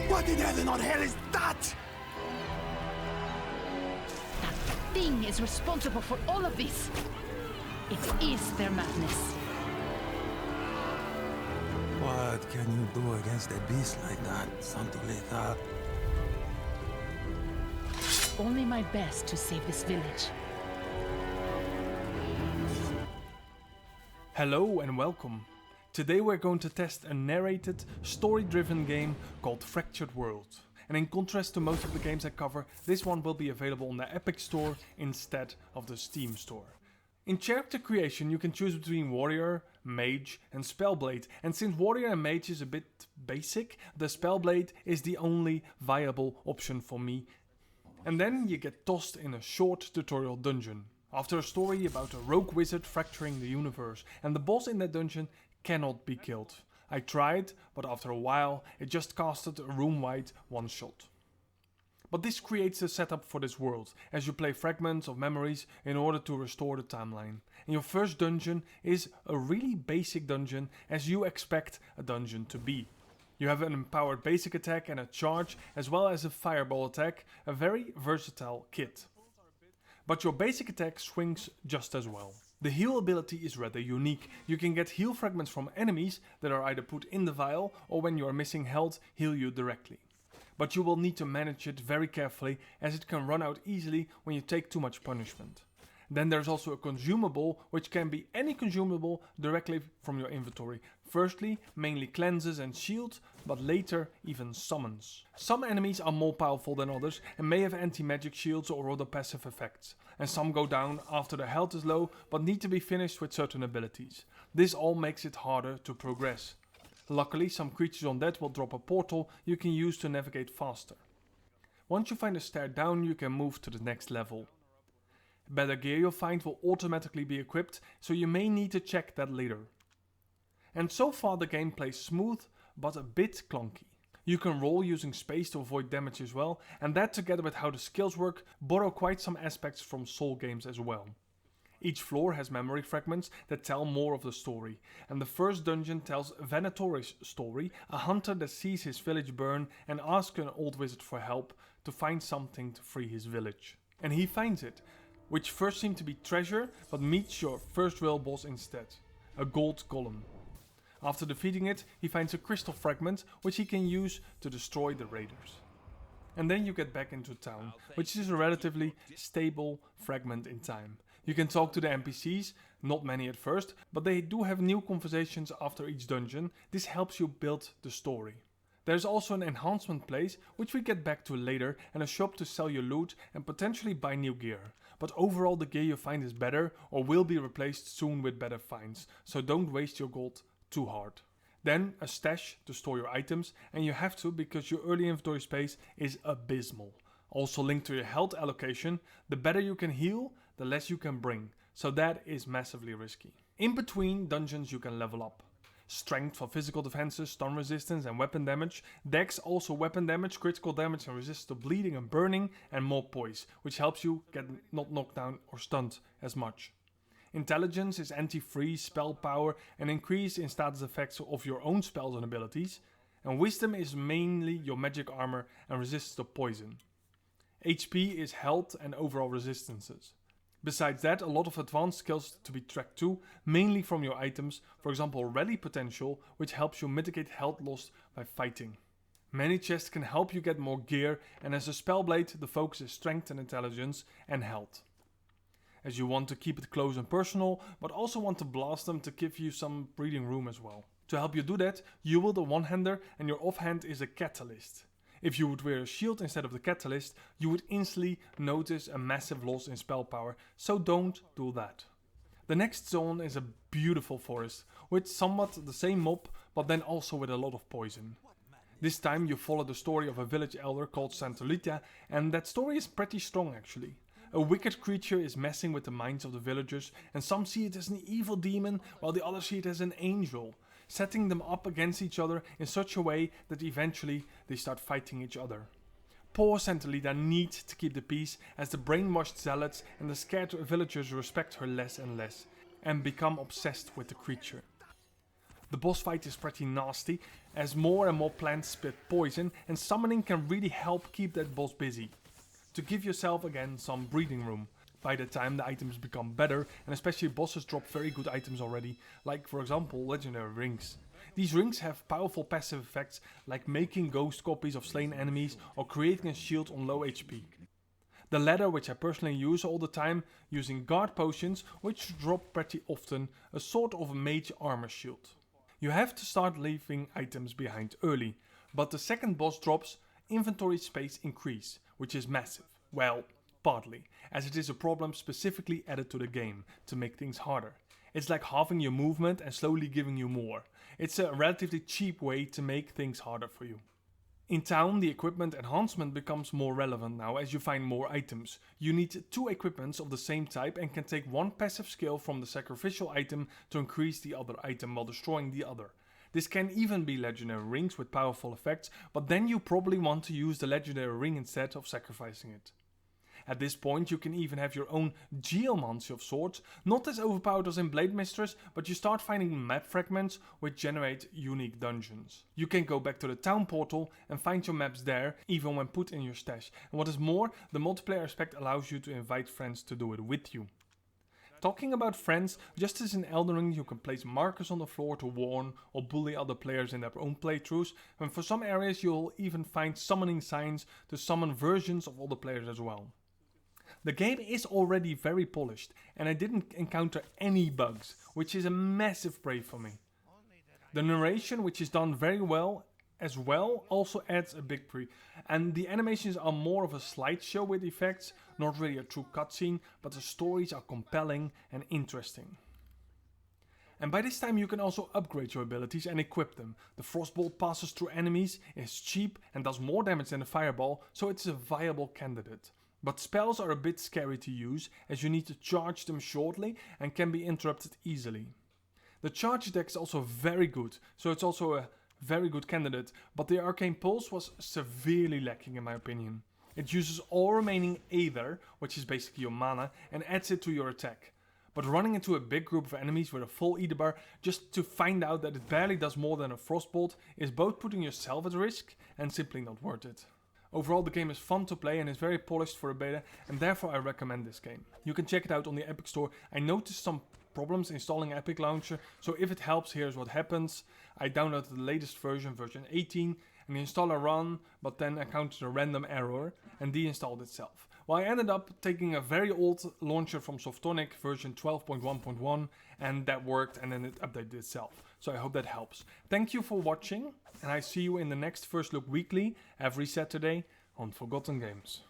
What in heaven or hell is that? That thing is responsible for all of this. It is their madness. What can you do against a beast like that, Santo Lethal? Only my best to save this village. Hello and welcome. Today we're going to test a narrated, story-driven game called Fractured World. And in contrast to most of the games I cover, this one will be available on the Epic Store instead of the Steam Store. In character creation you can choose between Warrior, Mage and Spellblade, and since Warrior and Mage is a bit basic, the Spellblade is the only viable option for me. And then you get tossed in a short tutorial dungeon. After a story about a rogue wizard fracturing the universe, and the boss in that dungeon cannot be killed. I tried, but after a while it just casted a room-wide one-shot. But this creates a setup for this world, as you play fragments of memories in order to restore the timeline. And your first dungeon is a really basic dungeon, as you expect a dungeon to be. You have an empowered basic attack and a charge, as well as a fireball attack, a very versatile kit. But your basic attack swings just as well. The heal ability is rather unique. You can get heal fragments from enemies that are either put in the vial or when you are missing health, heal you directly. But you will need to manage it very carefully, as it can run out easily when you take too much punishment. Then there's also a consumable, which can be any consumable directly from your inventory. Firstly, mainly cleanses and shields, but later even summons. Some enemies are more powerful than others and may have anti-magic shields or other passive effects. And some go down after their health is low, but need to be finished with certain abilities. This all makes it harder to progress. Luckily, some creatures on that will drop a portal you can use to navigate faster. Once you find a stair down, you can move to the next level. Better gear you'll find will automatically be equipped, so you may need to check that later. And so far the game plays smooth, but a bit clunky. You can roll using space to avoid damage as well, and that together with how the skills work borrow quite some aspects from Soul games as well. Each floor has memory fragments that tell more of the story, and the first dungeon tells Venatori's story, a hunter that sees his village burn and asks an old wizard for help to find something to free his village. And he finds it, which first seemed to be treasure, but meets your first real boss instead, a gold golem. After defeating it, he finds a crystal fragment, which he can use to destroy the raiders. And then you get back into town, which is a relatively stable fragment in time. You can talk to the NPCs, not many at first, but they do have new conversations after each dungeon. This helps you build the story. There's also an enhancement place, which we get back to later, and a shop to sell your loot and potentially buy new gear. But overall the gear you find is better or will be replaced soon with better finds, so don't waste your gold too hard. Then a stash to store your items, and you have to because your early inventory space is abysmal. Also linked to your health allocation, the better you can heal, the less you can bring, so that is massively risky. In between dungeons you can level up. Strength for physical defenses, stun resistance and weapon damage. Dex also weapon damage, critical damage and resist to bleeding and burning, and more poise, which helps you get not knocked down or stunned as much. Intelligence is anti-freeze, spell power and increase in status effects of your own spells and abilities. And wisdom is mainly your magic armor and resists to poison. HP is health and overall resistances. Besides that, a lot of advanced skills to be tracked too, mainly from your items, for example rally potential, which helps you mitigate health loss by fighting. Many chests can help you get more gear, and as a spellblade the focus is strength and intelligence and health. As you want to keep it close and personal, but also want to blast them to give you some breathing room as well. To help you do that, you wield a one-hander and your offhand is a catalyst. If you would wear a shield instead of the catalyst, you would instantly notice a massive loss in spell power, so don't do that. The next zone is a beautiful forest, with somewhat the same mob, but then also with a lot of poison. This time you follow the story of a village elder called Santolita, and that story is pretty strong actually. A wicked creature is messing with the minds of the villagers, and some see it as an evil demon, while the others see it as an angel, setting them up against each other in such a way that eventually they start fighting each other. Poor Santolita needs to keep the peace, as the brainwashed zealots and the scared villagers respect her less and less, and become obsessed with the creature. The boss fight is pretty nasty, as more and more plants spit poison, and summoning can really help keep that boss busy. To give yourself again some breathing room. By the time the items become better, and especially bosses drop very good items already, like for example legendary rings. These rings have powerful passive effects like making ghost copies of slain enemies or creating a shield on low HP. The ladder, which I personally use all the time, using guard potions, which drop pretty often, a sort of mage armor shield. You have to start leaving items behind early, but the second boss drops, inventory space increase, which is massive. Well, partly, as it is a problem specifically added to the game, to make things harder. It's like halving your movement and slowly giving you more. It's a relatively cheap way to make things harder for you. In town, the equipment enhancement becomes more relevant now as you find more items. You need 2 equipments of the same type and can take 1 passive skill from the sacrificial item to increase the other item while destroying the other. This can even be legendary rings with powerful effects, but then you probably want to use the legendary ring instead of sacrificing it. At this point you can even have your own geomancy of sorts, not as overpowered as in Blade Mistress, but you start finding map fragments which generate unique dungeons. You can go back to the town portal and find your maps there, even when put in your stash. And what is more, the multiplayer aspect allows you to invite friends to do it with you. Talking about friends, just as in Elden Ring you can place markers on the floor to warn or bully other players in their own playthroughs, and for some areas you'll even find summoning signs to summon versions of other players as well. The game is already very polished and I didn't encounter any bugs, which is a massive praise for me. The narration, which is done very well as well, also adds a big pre, and the animations are more of a slideshow with effects, not really a true cutscene, but the stories are compelling and interesting. And by this time you can also upgrade your abilities and equip them. The Frostbolt passes through enemies, is cheap and does more damage than the Fireball, so it's a viable candidate. But spells are a bit scary to use, as you need to charge them shortly and can be interrupted easily. The charge attack is also very good, so it's also a very good candidate, but the Arcane Pulse was severely lacking in my opinion. It uses all remaining Aether, which is basically your mana, and adds it to your attack. But running into a big group of enemies with a full Aether bar just to find out that it barely does more than a Frostbolt is both putting yourself at risk and simply not worth it. Overall, the game is fun to play and is very polished for a beta, and therefore I recommend this game. You can check it out on the Epic Store. I noticed some problems installing Epic Launcher, so if it helps, here's what happens. I downloaded the latest version, version 18, and the installer ran, but then encountered a random error and deinstalled itself. Well, I ended up taking a very old launcher from Softonic, version 12.1.1, and that worked, and then it updated itself. So I hope that helps. Thank you for watching, and I see you in the next First Look Weekly every Saturday on Forgotten Games.